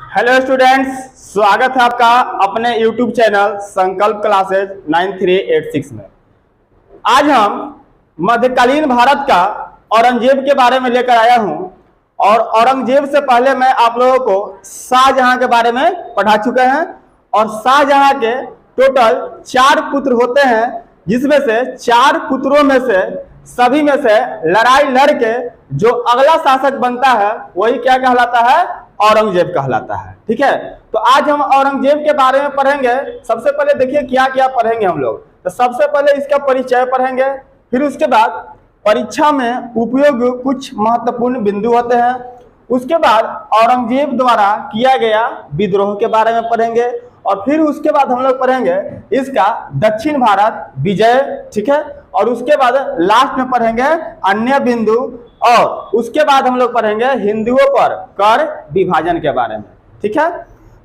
Hello students, स्वागत है आपका अपने YouTube चैनल संकल्प क्लासेज 9386 में। आज हम मध्यकालीन भारत का औरंगजेब के बारे में लेकर आया हूं और औरंगजेब से पहले मैं आप लोगों को शाहजहां के बारे में पढ़ा चुके हैं और शाहजहां के टोटल 4 पुत्र होते हैं, जिसमें से 4 पुत्रों में से सभी में से लड़ाई लड़के जो अगला शासक बनता है वही क्या कहलाता है? औरंगजेब कहलाता है। ठीक है, तो आज हम औरंगजेब के बारे में पढ़ेंगे। सबसे पहले देखिए क्या क्या पढ़ेंगे हम लोग। तो सबसे पहले इसका परिचय पढ़ेंगे, फिर उसके बाद परीक्षा में उपयोगी कुछ महत्वपूर्ण बिंदु होते हैं। उसके बाद औरंगजेब द्वारा किया गया विद्रोह के बारे में पढ़ेंगे और फिर उसके बाद हम लोग पढ़ेंगे इसका दक्षिण भारत विजय। ठीक है, और उसके बाद लास्ट में पढ़ेंगे अन्य बिंदु और उसके बाद हम लोग पढ़ेंगे हिंदुओं पर कर विभाजन के बारे में। ठीक है,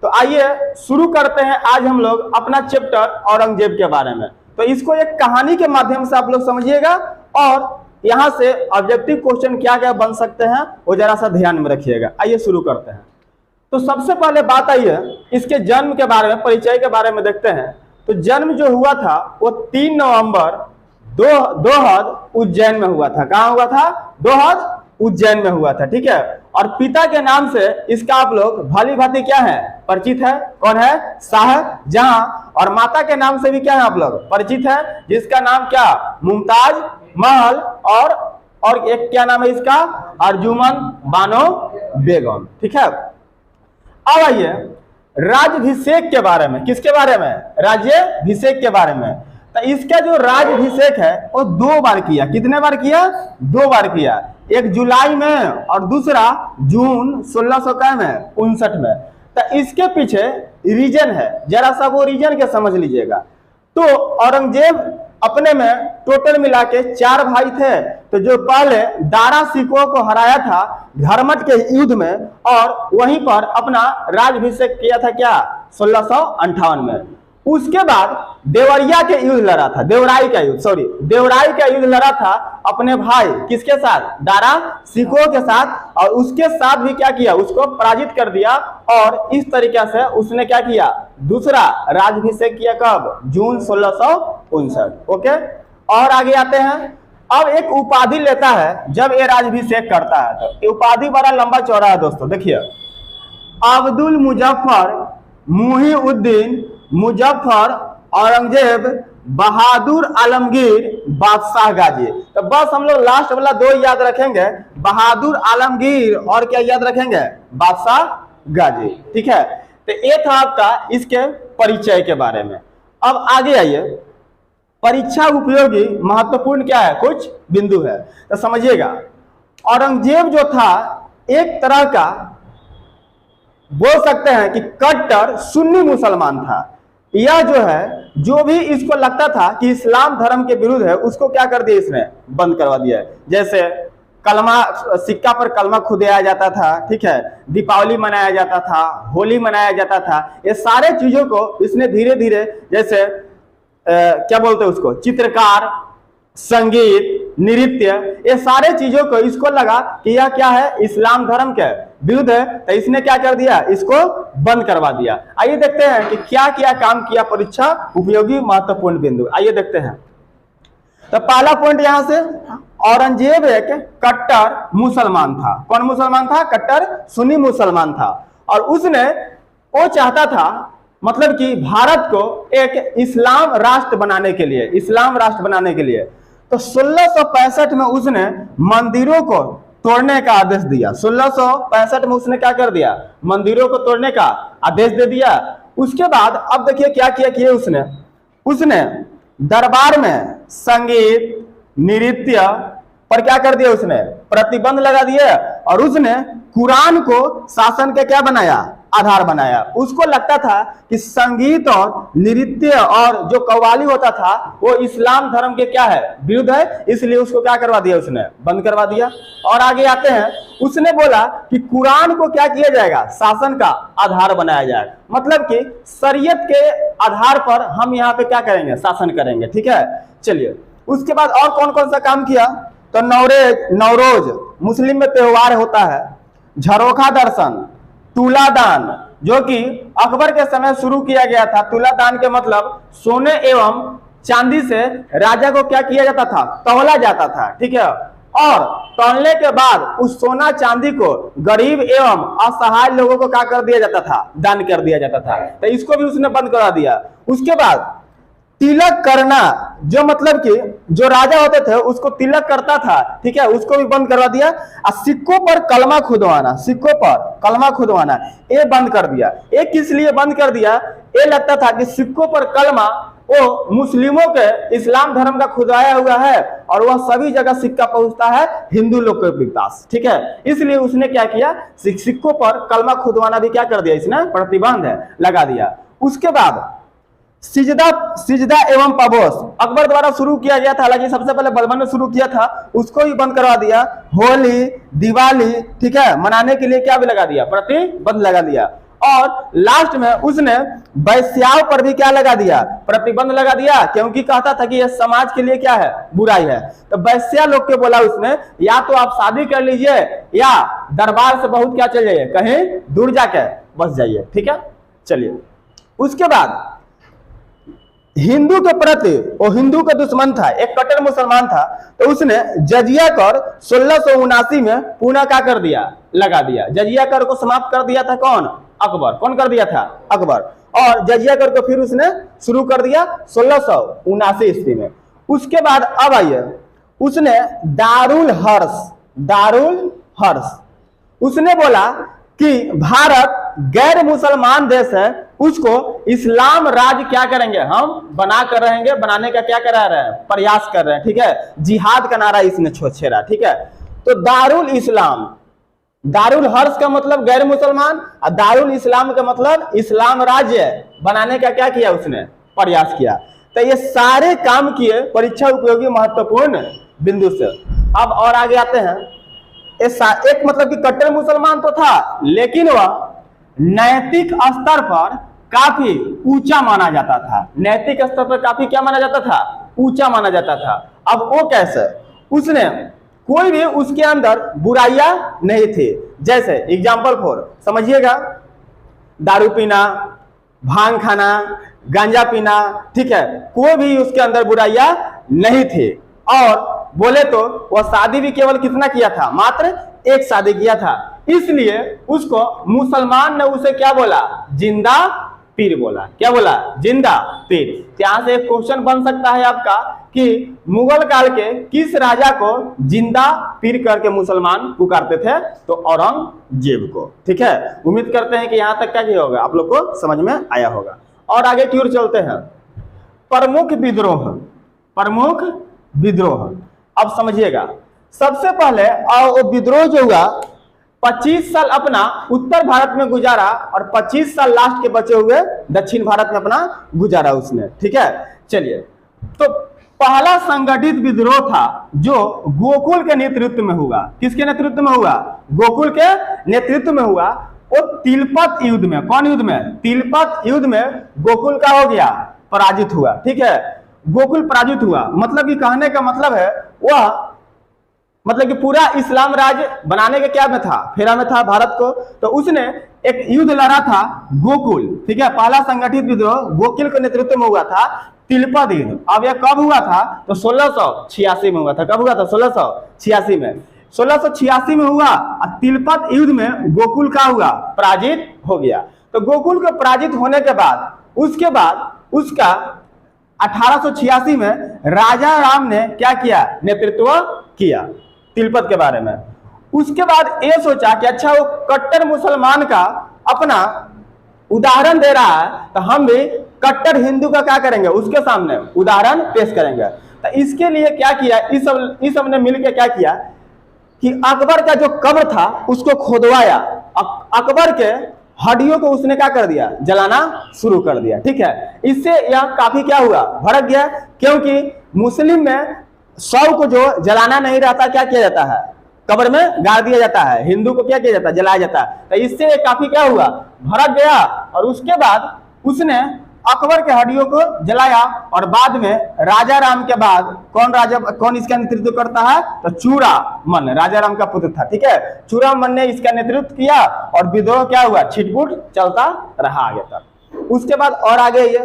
तो आइए शुरू करते हैं आज हम लोग अपना चैप्टर औरंगजेब के बारे में। तो इसको एक कहानी के माध्यम से आप लोग समझिएगा और यहां से ऑब्जेक्टिव क्वेश्चन क्या क्या बन सकते हैं वो जरा सा ध्यान में रखिएगा। आइए शुरू करते हैं। तो सबसे पहले बात आई है इसके जन्म के बारे में, परिचय के बारे में देखते हैं। तो जन्म जो हुआ था वो 3 नवंबर दोहद उज्जैन में हुआ था। कहाँ हुआ था? दोहद उज्जैन में हुआ था। ठीक है, और पिता के नाम से इसका आप लोग भली भांति क्या है परिचित है? कौन है? शाहजहां। और माता के नाम से भी क्या है आप लोग परिचित है, जिसका नाम क्या? मुमताज महल। और एक क्या नाम है इसका? अर्जुमन बानो बेगम। ठीक है, अब आइए राज्याभिषेक के बारे में। किसके बारे में? राज्याभिषेक के बारे में। तो इसका जो राज्याभिषेक है वो 2 बार किया। कितने बार किया? 2 बार किया। एक जुलाई में और दूसरा जून 1659 में। तो इसके पीछे रीजन है, जरा सा वो रीजन के समझ लीजिएगा। तो औरंगजेब अपने में टोटल मिला के 4 भाई थे। तो जो पहले दारा सिकोह को हराया था घरमट के युद्ध में और वहीं पर अपना राज्याभिषेक किया था क्या? 1658 में। उसके बाद देवरिया के युद्ध लड़ा था, देवराई का युद्ध लड़ा था अपने भाई किसके साथ? दारा सिकोह के साथ। और उसके साथ भी क्या किया? उसको पराजित कर दिया और इस तरीके से उसने क्या किया? दूसरा राज्याभिषेक किया। कब? जून 1659। ओके, और आगे आते हैं। अब एक उपाधि लेता है जब ये राज्याभिषेक करता है। तो ये उपाधि बड़ा लंबा चौड़ा है दोस्तों। देखिए, अब्दुल मुजफ्फर मुहीउद्दीन मुजफ्फर औरंगजेब बहादुर आलमगीर बादशाह गाजी। तो बस हम लोग लास्ट वाला 2 याद रखेंगे, बहादुर आलमगीर और क्या याद रखेंगे? बादशाह गाजी। ठीक है, तो ये था आपका इसके परिचय के बारे में। अब आगे आइए, परीक्षा उपयोगी महत्वपूर्ण क्या है? कुछ बिंदु है, तो समझिएगा। औरंगजेब जो था एक तरह का बोल सकते हैं कि कट्टर सुन्नी मुसलमान था। यह जो है, जो भी इसको लगता था कि इस्लाम धर्म के विरुद्ध है, उसको क्या कर दिया? इसने बंद करवा दिया है। जैसे कलमा, सिक्का पर कलमा खुदाया जाता था। ठीक है, दीपावली मनाया जाता था, होली मनाया जाता था। ये सारे चीजों को इसने धीरे धीरे, जैसे क्या बोलते हैं उसको, चित्रकार, संगीत, नृत्य, ये सारे चीजों को इसको लगा कि यह क्या है? इस्लाम धर्म के विरुद्ध है। तो इसने क्या कर दिया? इसको बंद करवा दिया। आइए देखते हैं कि क्या क्या काम किया परीक्षा उपयोगी महत्वपूर्ण बिंदु। आइए देखते हैं। तो पहला पॉइंट यहां से, औरंगजेब एक कट्टर मुसलमान था। कौन मुसलमान था? कट्टर सुन्नी मुसलमान था। और उसने वो चाहता था मतलब कि भारत को एक इस्लाम राष्ट्र बनाने के लिए, तो 1665 में उसने मंदिरों को तोड़ने का आदेश दिया। 1665 में उसने क्या कर दिया? मंदिरों को तोड़ने का आदेश दे दिया। उसके बाद अब देखिए क्या किया उसने दरबार में संगीत, नृत्य पर क्या कर दिया? उसने प्रतिबंध लगा दिया और उसने कुरान को शासन के क्या बनाया? आधार बनाया। उसको लगता था कि संगीत और नृत्य और जो कव्वाली होता था वो इस्लाम धर्म के क्या है? विरुद्ध है, इसलिए उसको क्या करवा दिया? उसने बंद करवा दिया। और आगे आते हैं, उसने बोला कि कुरान को क्या किया जाएगा? शासन का आधार बनाया जाए, मतलब कि शरीयत के आधार पर हम यहाँ पे क्या करेंगे? शासन करेंगे। ठीक है, चलिए उसके बाद और कौन कौन सा काम किया? तो नवरोज मुस्लिम में त्योहार होता है। झरोखा दर्शन, तुलादान जो कि अकबर के समय शुरू किया गया था। तुलादान के मतलब सोने एवं चांदी से राजा को क्या किया जाता था, तौला जाता था, ठीक है। और तौलने के बाद उस सोना चांदी को गरीब एवं असहाय लोगों को क्या कर दिया जाता था, दान कर दिया जाता था। तो इसको भी उसने बंद करा दिया। उसके बाद तिलक करना, जो मतलब कि जो राजा होते थे उसको तिलक करता था, ठीक है, उसको भी बंद करवा दिया। और सिक्कों पर कलमा खुदवाना, सिक्कों पर कलमा खुदवाना ये बंद कर दिया। ये किस लिए बंद कर दिया, ये लगता था कि सिक्कों पर कलमा वो मुस्लिमों के इस्लाम धर्म का खुदवाया हुआ है और वह सभी जगह सिक्का पहुंचता है हिंदू लोग के पास, ठीक है। इसलिए उसने क्या किया, सिक्कों पर कलमा खुदवाना भी क्या कर दिया, इसने प्रतिबंध लगा दिया। उसके बाद सिजदा एवं पबोस अकबर द्वारा शुरू किया गया था, हालांकि सबसे पहले बलबन ने शुरू किया था, उसको भी बंद करवा दिया। होली, दिवाली, ठीक है, मनाने के लिए क्या भी लगा दिया, प्रतिबंध लगा दिया। और लास्ट में उसने वैश्याओं पर भी क्या लगा दिया, प्रतिबंध लगा दिया, क्योंकि कहता था कि यह समाज के लिए क्या है, बुराई है। तो वैश्या लोग के बोला उसने, या तो आप शादी कर लीजिए या दरबार से बहुत क्या चल जाइए, कहीं दूर जाके बस जाइए, ठीक है। चलिए, उसके बाद हिंदू के प्रति, वो हिंदू का दुश्मन था, एक कट्टर मुसलमान था, तो उसने जजिया कर 1679 में पुनः क्या कर दिया, लगा दिया। जजिया कर को समाप्त कर दिया था कौन, अकबर। कौन कर दिया था, अकबर। और जजिया कर को फिर उसने शुरू कर दिया 1679 ईस्वी में। उसके बाद अब आइए, उसने दारुल हर्ष उसने बोला कि भारत गैर मुसलमान देश है, उसको इस्लाम राज्य क्या करेंगे, हम बनाने का क्या करा रहे हैं, प्रयास कर रहे हैं, ठीक है। जिहाद का नारा इसने छेड़ा, ठीक है। तो दारुल इस्लाम, दारुल हर्ष का मतलब गैर मुसलमान और दारुल इस्लाम का मतलब इस्लाम राज्य बनाने का क्या किया, उसने प्रयास किया। तो ये सारे काम किए परीक्षा उपयोगी महत्वपूर्ण बिंदु से। अब और आगे आते हैं, एक मतलब कि कट्टर मुसलमान तो था, लेकिन वह नैतिक स्तर पर काफी ऊंचा माना जाता था। नैतिक स्तर पर काफी क्या माना जाता था, ऊंचा माना जाता था। अब वो कैसे, उसने कोई भी उसके अंदर बुराइयां नहीं थी। जैसे एग्जाम्पल फॉर समझिएगा, दारू पीना, भांग खाना, गांजा पीना, ठीक है, कोई भी उसके अंदर बुराइयां नहीं थी। और बोले तो वह शादी भी केवल कितना किया था, मात्र एक शादी किया था। इसलिए उसको मुसलमान ने उसे क्या बोला, जिंदा पीर बोला। क्या बोला, जिंदा पीर। यहां से एक क्वेश्चन बन सकता है आपका कि मुगल काल के किस राजा को जिंदा पीर करके मुसलमान पुकारते थे, तो औरंगजेब को, ठीक है। उम्मीद करते हैं कि यहां तक क्या किया होगा, आप लोग को समझ में आया होगा। और आगे की ओर चलते हैं, प्रमुख विद्रोह। अब समझिएगा, सबसे पहले वो विद्रोह जो हुआ 25 साल अपना उत्तर भारत में गुजारा और 25 साल लास्ट के बचे हुए दक्षिण भारत में अपना गुजारा उसने, ठीक है। चलिए, तो पहला संगठित विद्रोह था जो गोकुल के नेतृत्व में हुआ। किसके नेतृत्व में हुआ, गोकुल के नेतृत्व में हुआ। वो तिलपत युद्ध में, कौन युद्ध में, तिलपत युद्ध में गोकुल का हो गया, पराजित हुआ, ठीक है। गोकुल पराजित हुआ, मतलब कि कहने का मतलब है वह मतलब कि पूरा इस्लाम राज्य बनाने के क्या में था, फेरा में था भारत को। तो उसने एक युद्ध लड़ा था गोकुल, ठीक है। पहला संगठित विद्रोह गोकुल के नेतृत्व में हुआ था, तिलपत युद्ध। अब यह कब हुआ था, तो 1686 में हुआ था। कब हुआ था, 1686 में। 1686 में हुआ और तिलपत युद्ध में गोकुल का हुआ, पराजित हो गया। तो गोकुल के पराजित होने के बाद उसके बाद उसका 1886 में राजा राम ने क्या किया, नेतृत्व किया तिलपत के बारे में। उसके बाद ये सोचा कि अच्छा वो कट्टर मुसलमान का अपना उदाहरण दे रहा है, तो हम भी कट्टर हिंदू का क्या करेंगे, उसके सामने उदाहरण पेश करेंगे। तो इसके लिए क्या किया, इस सब ने मिलकर क्या किया कि अकबर का जो कब्र था उसको खोदवाया। अकबर के हड्डियों को उसने क्या कर दिया, जलाना शुरू कर दिया, ठीक है। इससे यह काफी क्या हुआ, भड़क गया, क्योंकि मुस्लिम में शव को जो जलाना नहीं रहता क्या किया जाता है, कब्र में गाड़ दिया जाता है। हिंदू को क्या किया जाता है, जलाया जाता है। तो इससे काफी क्या हुआ, भड़क गया। और उसके बाद उसने अकबर के हड्डियों को जलाया और बाद में राजा राम के बाद कौन इसका नेतृत्व करता है, तो चूड़ामन राजा राम का पुत्र था। ठीक है, चूड़ामन ने इसका नेतृत्व किया और विद्रोह क्या हुआ, छिटपुट चलता रहा आगे तक। उसके बाद और आगे ये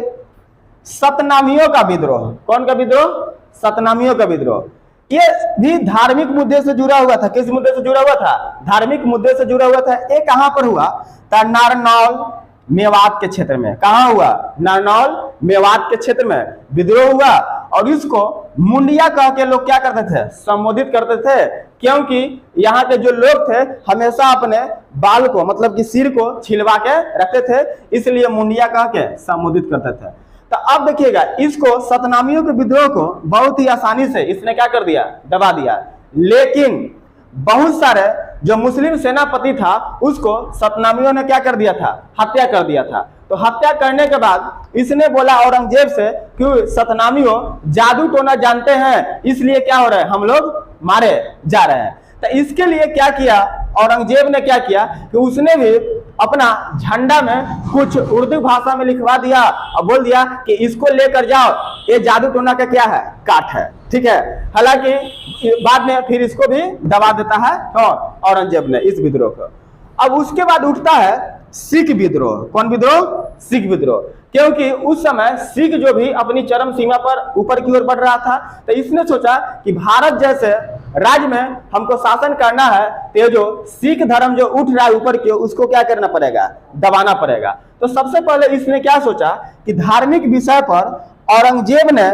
सतनामियों का विद्रोह। कौन का विद्रोह, सतनामियों का विद्रोह। ये भी धार्मिक मुद्दे से जुड़ा हुआ था। किस मुद्दे से जुड़ा हुआ था, धार्मिक मुद्दे से जुड़ा हुआ था। ये कहां पर हुआ, नारनौल मेवात के क्षेत्र में। कहां हुआ, नारनौल मेवात के क्षेत्र में विद्रोह हुआ और इसको मुंडिया कह के लोग क्या करते थे, संबोधित करते थे, क्योंकि यहाँ के जो लोग थे हमेशा अपने बाल को मतलब कि सिर को छिलवा के रखते थे, इसलिए मुंडिया कह के संबोधित करते थे। तो अब देखिएगा, इसको सतनामियों के विद्रोह को बहुत ही आसानी से इसने क्या कर दिया, दबा दिया। लेकिन बहुत सारे जो मुस्लिम सेनापति था उसको सतनामियों ने क्या कर दिया था, हत्या कर दिया था। तो हत्या करने के बाद इसने बोला औरंगजेब से कि सतनामियों जादू टोना जानते हैं, इसलिए क्या हो रहा है, हम लोग मारे जा रहे हैं। तो इसके लिए क्या किया औरंगजेब ने, क्या किया कि उसने भी अपना झंडा में कुछ उर्दू भाषा में लिखवा दिया और बोल दिया कि इसको लेकर जाओ, ये जादू टोना का क्या है, काट है। ठीक है, हालांकि बाद में फिर इसको भी दबा देता है और औरंगजेब ने इस विद्रोह को। अब उसके बाद उठता है सिख विद्रोह। कौन विद्रोह, सिख विद्रोह। क्योंकि उस समय सिख जो भी अपनी चरम सीमा पर ऊपर की ओर बढ़ रहा था, तो इसने सोचा कि भारत जैसे राज्य में हमको शासन करना है, तो जो सिख धर्म जो उठ रहा है ऊपर की ओर, उसको क्या करना पड़ेगा, दबाना पड़ेगा। तो सबसे पहले इसने क्या सोचा कि धार्मिक विषय पर औरंगजेब ने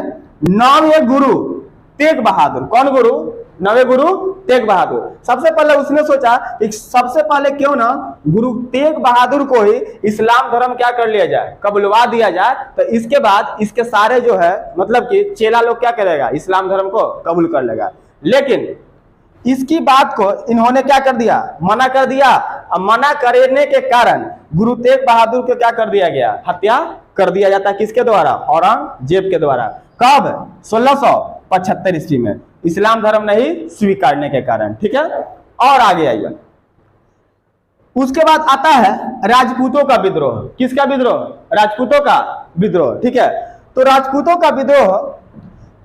नौवें गुरु तेग बहादुर, कौन गुरु, नवे गुरु तेग बहादुर। सबसे पहले उसने सोचा कि सबसे पहले क्यों ना गुरु तेग बहादुर को ही इस्लाम धर्म क्या कर लिया जाए, कबुलवा दिया जाए। तो इसके बाद इसके सारे जो है मतलब कि चेला लोग क्या करेगा, इस्लाम धर्म को कबूल कर लेगा। लेकिन इसकी बात को इन्होंने क्या कर दिया, मना कर दिया। अब मना करने के कारण गुरु तेग बहादुर को क्या कर दिया गया, हत्या कर दिया जाता है। किसके द्वारा, औरंगजेब के द्वारा। कब, 1675 ईस्वी में, इस्लाम धर्म नहीं स्वीकारने के कारण। ठीक है, और आगे आइए। उसके बाद आता है राजपूतों का विद्रोह। किसका विद्रोह, राजपूतों का विद्रोह। ठीक है, तो राजपूतों का विद्रोह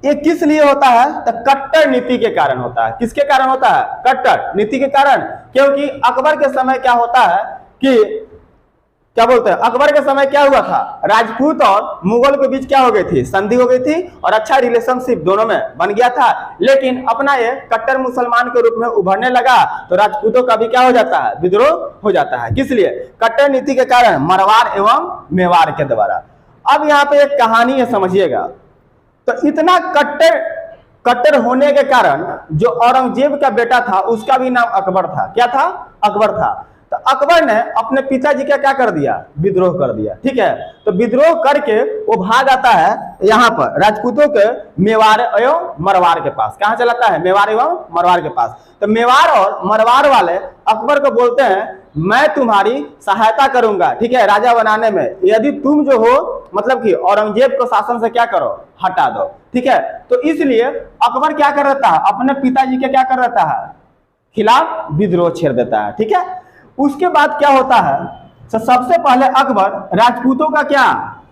ये किस लिए होता है, तो कट्टर नीति के कारण होता है। किसके कारण होता है, कट्टर नीति के कारण। क्योंकि अकबर के समय क्या होता है कि क्या बोलते हैं, अकबर के समय क्या हुआ था, राजपूत और मुगल के बीच क्या हो गई थी, संधि हो गई थी और अच्छा रिलेशनशिप दोनों में बन गया था। लेकिन अपना ये कट्टर मुसलमान के रूप में उभरने लगा तो राजपूतों का भी क्या हो जाता है, विद्रोह हो जाता है। किस लिए, कट्टर नीति के कारण, मरवार एवं मेवाड़ के द्वारा। अब यहाँ पे एक कहानी है, समझिएगा। तो इतना कट्टर होने के कारण जो औरंगजेब का बेटा था उसका भी नाम अकबर था। क्या था, अकबर था। तो अकबर ने अपने पिताजी का क्या कर दिया, विद्रोह कर दिया। ठीक है, तो विद्रोह करके वो भाग आता है यहाँ पर राजपूतों के मेवाड़ एवं मरवाड़ के पास। कहाँ चलाता है, मेवाड़ एवं मरवाड़ के पास। तो मेवाड़ और मरवाड़ वाले अकबर को बोलते हैं मैं तुम्हारी सहायता करूंगा, ठीक है, राजा बनाने में, यदि तुम जो हो मतलब कि औरंगजेब को शासन से क्या करो, हटा दो। ठीक है, तो इसलिए अकबर क्या कर देता है, अपने पिताजी के क्या कर देता है, खिलाफ विद्रोह छेड़ देता है। ठीक है, उसके बाद क्या होता है, तो सबसे पहले अकबर राजपूतों का क्या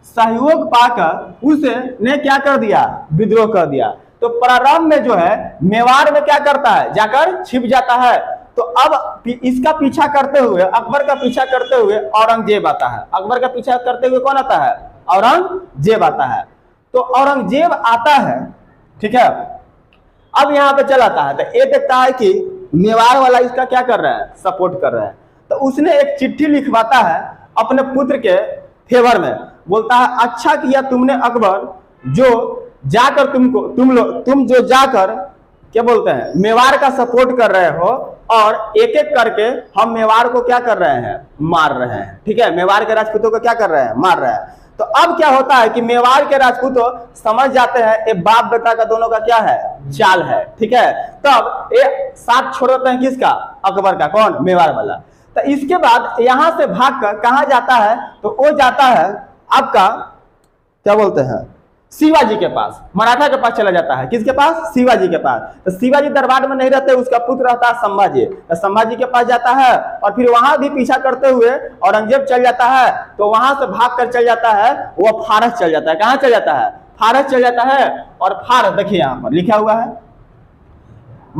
सहयोग पाकर उसने क्या कर दिया, विद्रोह कर दिया। तो प्रारंभ में जो है मेवाड़ में क्या करता है, जाकर छिप जाता है। तो अब इसका पीछा करते हुए, अकबर का पीछा करते हुए औरंगजेब आता है। अकबर का पीछा करते हुए कौन आता है, औरंगजेब आता है। तो औरंगजेब आता है, ठीक है, अब यहाँ पे चलाता है। तो ये देखता है कि मेवाड़ वाला इसका क्या कर रहा है, सपोर्ट कर रहा है। तो उसने एक चिट्ठी लिखवाता है अपने पुत्र के फेवर में, बोलता है अच्छा किया तुमने अकबर, जो जाकर तुम जो जाकर क्या बोलते हैं मेवाड़ का सपोर्ट कर रहे हो और एक एक करके हम मेवाड़ को क्या कर रहे हैं, मार रहे हैं। ठीक है, मेवाड़ के राजपूतों को क्या कर रहे हैं, मार रहे हैं। तो अब क्या होता है कि मेवाड़ के राजपूतों समझ जाते हैं ये बाप बेटा का दोनों का क्या है, चाल है। ठीक है, तब ये साथ छोड़ देते हैं किसका, अकबर का। कौन, मेवाड़ वाला। तो इसके बाद यहां से भागकर कहां जाता है, तो वो जाता है आपका क्या बोलते हैं शिवाजी के पास, मराठा के पास चला जाता है। किसके पास? शिवाजी के पास। तो शिवाजी दरबार में नहीं रहते, उसका पुत्र रहता है संभाजी। तो संभाजी के पास जाता है और फिर वहां भी पीछा करते हुए औरंगजेब चल जाता है। तो वहां से भाग कर चल जाता है, वो फारस चल जाता है। कहां चल जाता है? फारस चल जाता है। और फारस देखिए यहां पर लिखा हुआ है,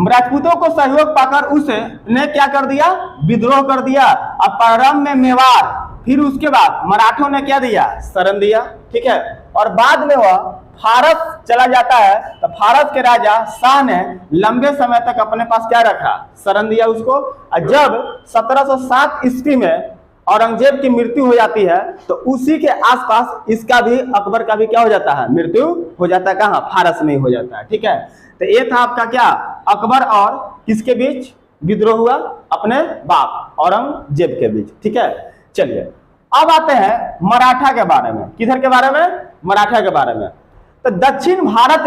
राजपूतों को सहयोग पाकर उसने क्या कर दिया? विद्रोह कर दिया। अब प्रारंभ में मेवाड़, फिर उसके बाद मराठों ने क्या दिया? शरण दिया। ठीक है, और बाद में वह फारस चला जाता है। तो फारस के राजा शाह ने लंबे समय तक अपने पास क्या रखा? शरण दिया उसको। और जब 1707 ईस्वी में औरंगजेब की मृत्यु हो जाती है, तो उसी के आसपास इसका भी, अकबर का भी क्या हो जाता है? मृत्यु हो जाता है। कहां? फारस में हो जाता है। ठीक है, तो ये था आपका क्या, अकबर और किसके बीच विद्रोह हुआ? अपने बाप औरंगजेब के बीच। ठीक है, चलिए अब आते हैं मराठा के बारे में। किधर के बारे में? मराठा के बारे में। तो दक्षिण भारत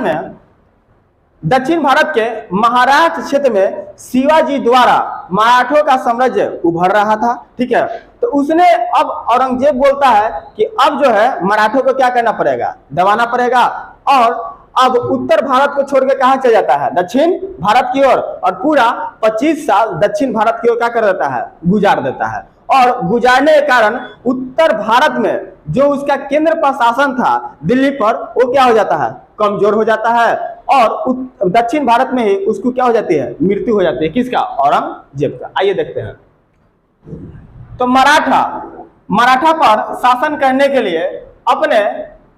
के महाराष्ट्र क्षेत्र में शिवाजी द्वारा मराठों का साम्राज्य उभर रहा था। ठीक है, तो उसने, अब औरंगजेब बोलता है कि अब जो है मराठों को क्या करना पड़ेगा? दबाना पड़ेगा। और अब उत्तर भारत को छोड़ के कहां चल जाता है? दक्षिण भारत की ओर। और पूरा 25 साल दक्षिण भारत की ओर क्या कर देता है? गुजार देता है। और गुजारने के कारण उत्तर भारत में जो उसका केंद्र प्रशासन था दिल्ली पर, वो क्या हो जाता है? कमजोर हो जाता है। और दक्षिण भारत में ही उसको क्या हो जाती है? मृत्यु हो जाती है। किसका? औरंगजेब का। आइए देखते हैं। तो मराठा पर शासन करने के लिए अपने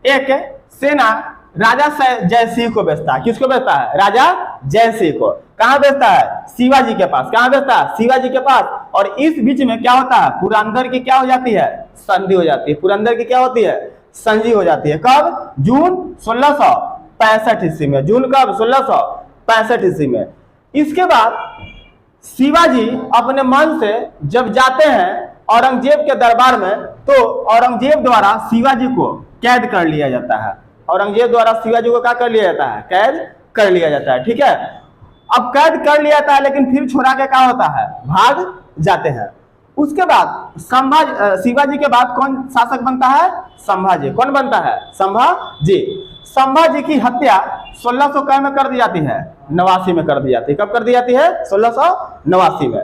एक सेना राजा जयसिंह को भेजता है। किसको भेजता है? राजा जयसिंह को। कहां भेजता है? शिवाजी के पास। कहां भेजता है? शिवाजी के पास। और इस बीच में क्या होता है? पुरंदर की क्या हो जाती है? संधि हो जाती है। पुरंदर की क्या होती है? संधि हो जाती है। कब? जून 1665 ईस्वी में। जून कब? 1665 ईस्वी में। इसके बाद शिवाजी अपने मन से जब जाते हैं औरंगजेब के दरबार में, तो औरंगजेब द्वारा शिवाजी को कैद कर लिया जाता है। औरंगजेब द्वारा शिवाजी को क्या कर लिया जाता है? कैद कर लिया जाता है। ठीक है, अब कैद कर लिया जाता है, लेकिन फिर छुड़ा के क्या होता है? भाग जाते हैं। उसके बाद शिवाजी के बाद कौन शासक बनता है? संभाजी। कौन बनता है? संभाजी। संभाजी की हत्या 1600 में कर दी जाती है? 89 में कर दी जाती है। कब कर दी जाती है? 1689 में।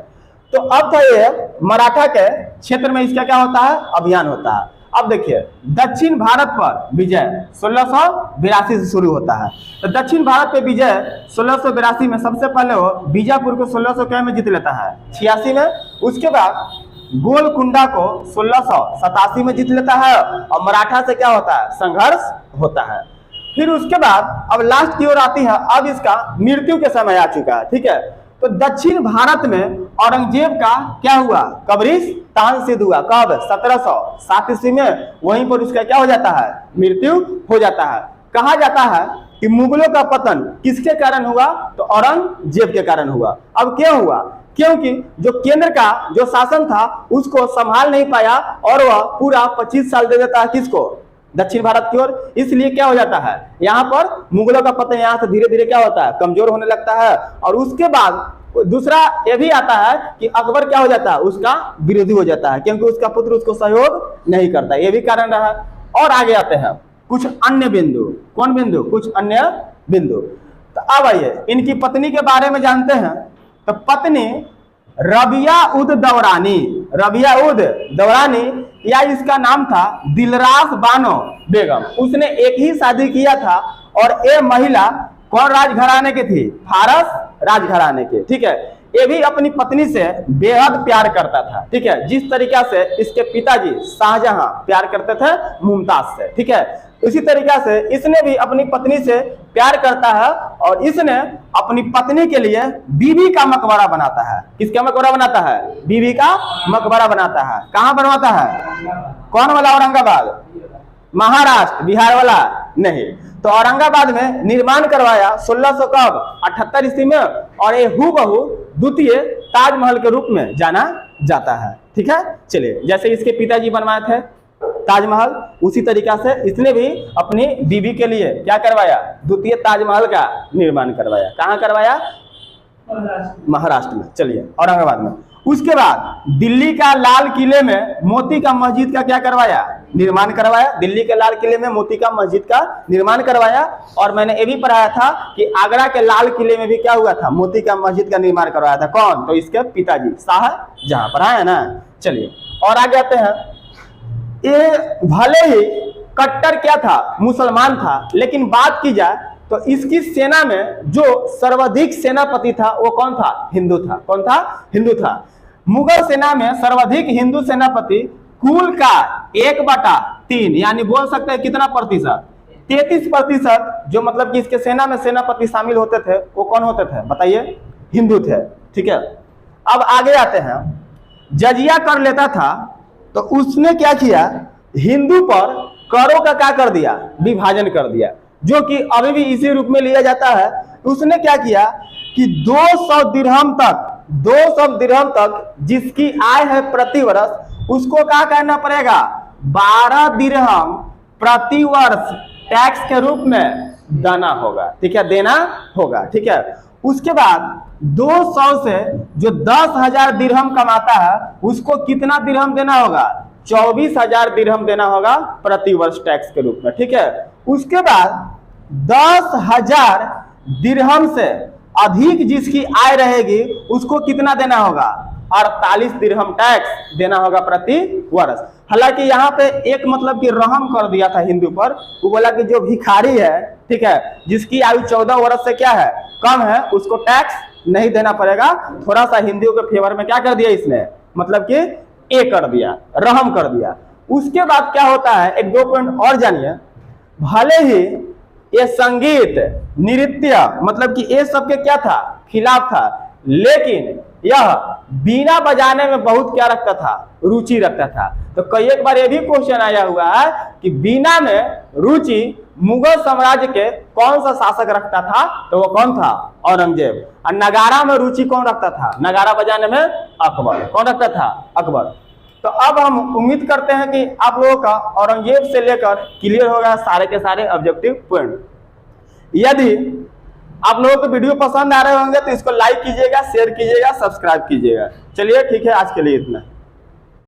तो अब था ये मराठा के क्षेत्र में इसका क्या होता है? अभियान होता है। अब देखिए, दक्षिण भारत पर विजय 1682 से शुरू होता है। तो दक्षिण भारत पे विजय 1682 में सबसे पहले वो बीजापुर को 1600 में जीत लेता है, 86 में। उसके बाद गोलकुंडा को 1687 में जीत लेता है। और मराठा से क्या होता है? संघर्ष होता है। फिर उसके बाद अब लास्ट की ओर आती है, अब इसका मृत्यु के समय आ चुका है। ठीक है, तो दक्षिण भारत में औरंगजेब का क्या हुआ? कब्रिस्तान सिद्ध हुआ। कब? 1707 ईस्वी में। वहीं पर उसका क्या हो जाता है? मृत्यु हो जाता है। कहा जाता है कि मुगलों का पतन किसके कारण हुआ? तो औरंगजेब के कारण हुआ। अब क्यों हुआ? क्योंकि जो केंद्र का जो शासन था उसको संभाल नहीं पाया और वह पूरा 25 साल दे देता है किसको? दक्षिण भारत की ओर। इसलिए क्या हो जाता है? यहाँ पर मुगलों का पतन यहाँ से धीरे धीरे क्या होता है? कमजोर होने लगता है। और उसके बाद दूसरा ये भी आता है कि अकबर क्या हो जाता है? उसका विरोधी हो जाता है, क्योंकि उसका पुत्र उसको सहयोग नहीं करता। ये भी कारण रहा। और आगे आते हैं कुछ अन्य बिंदु। कौन बिंदु? कुछ अन्य बिंदु। तो अब आइए इनकी पत्नी के बारे में जानते हैं। तो पत्नी रबिया उद दौरानी या इसका नाम था दिलरास बानो बेगम। उसने एक ही शादी किया था और ये महिला कौन राजघराने की थी? फारस राजघराने के। ठीक है, ये भी अपनी पत्नी से बेहद प्यार करता था। ठीक है, जिस तरीका से इसके पिताजी शाहजहां प्यार करते थे मुमताज से। ठीक है, इसी तरीका से इसने भी अपनी पत्नी से प्यार करता है और इसने अपनी पत्नी के लिए बीबी का मकबरा बनाता है। किसका मकबरा बनाता है? बीबी का मकबरा बनाता है। कहां बनवाता है? कौन वाला? औरंगाबाद, महाराष्ट्र, बिहार वाला नहीं। तो औरंगाबाद में निर्माण करवाया 1678 ईस्वी में। और ये हूबहू द्वितीय ताजमहल के रूप में जाना जाता है। ठीक है, चलिए जैसे इसके पिताजी बनवाए थे ताजमहल, उसी तरीका से इसने भी अपनी बीबी के लिए क्या करवाया? द्वितीय ताजमहल का निर्माण करवाया। कहां करवाया? महाराष्ट्र में। चलिए, औरंगाबाद में। उसके बाद दिल्ली का लाल किले में मोती का मस्जिद का क्या करवाया, निर्माण करवाया। दिल्ली के लाल किले में मोती का मस्जिद का निर्माण करवाया। और मैंने ये भी पढ़ाया था कि आगरा के लाल किले में भी क्या हुआ था, मोती का मस्जिद का निर्माण करवाया था। कौन, तो इसके पिताजी शाहजहां। पढ़ाया ना। चलिए और आगे आते हैं। ये भले ही कट्टर क्या था, मुसलमान था, लेकिन बात की जाए तो इसकी सेना में जो सर्वाधिक सेनापति था वो कौन था, हिंदू था। कौन था, हिंदू था। मुगल सेना में सर्वाधिक हिंदू सेनापति कुल का 1/3 यानी बोल सकते हैं कितना प्रतिशत, 33%। जो मतलब कि इसके सेना में सेनापति शामिल होते थे वो कौन होते थे, बताइए, हिंदू थे। ठीक है, अब आगे आते हैं। जजिया कर लेता था तो उसने क्या किया, हिंदू पर करों का क्या कर दिया, विभाजन कर दिया, जो कि अभी भी इसी रूप में लिया जाता है। उसने क्या किया कि 200 दिरहम तक जिसकी आय है प्रति वर्ष, उसको क्या करना पड़ेगा, 12 दिरहम प्रति वर्ष टैक्स के रूप में देना होगा। ठीक है, देना होगा। ठीक है, उसके बाद 200 से जो 10,000 दिरहम कमाता है उसको कितना दिरहम देना होगा, 24,000 दिरहम देना होगा प्रति वर्ष टैक्स के रूप में। ठीक है, उसके बाद 10,000 दिरहम से अधिक जिसकी आय रहेगी उसको कितना देना होगा, 48 दिरहम टैक्स देना होगा प्रति वर्ष। हालांकि यहाँ पे एक मतलब कि रहम कर दिया था हिंदू पर। वो बोला कि जो भिखारी है, ठीक है, जिसकी आयु 14 वर्ष से क्या है, कम है, उसको टैक्स नहीं देना पड़ेगा। थोड़ा सा हिंदुओं के फेवर में क्या कर दिया इसने, मतलब कि ए कर दिया, रहम कर दिया। उसके बाद क्या होता है, एक दो पॉइंट और जानिए। भले ही ये संगीत नृत्य मतलब कि ये सबके क्या था, खिलाफ था, लेकिन यह बीना बजाने में बहुत क्या रखता था, रुचि रखता था। तो कई एक बार ये भी क्वेश्चन आया हुआ है कि बीना में रुचि मुगल साम्राज्य के कौन सा शासक रखता था, तो वो कौन था, औरंगजेब। और नगारा में रुचि कौन रखता था, नगारा बजाने में अकबर। कौन रखता था, अकबर। तो अब हम उम्मीद करते हैं कि आप लोगों का औरंगजेब से लेकर क्लियर होगा सारे के सारे ऑब्जेक्टिव पॉइंट। यदि आप लोगों को वीडियो पसंद आ रहे होंगे तो इसको लाइक कीजिएगा, शेयर कीजिएगा, सब्सक्राइब कीजिएगा। चलिए ठीक है, आज के लिए इतना।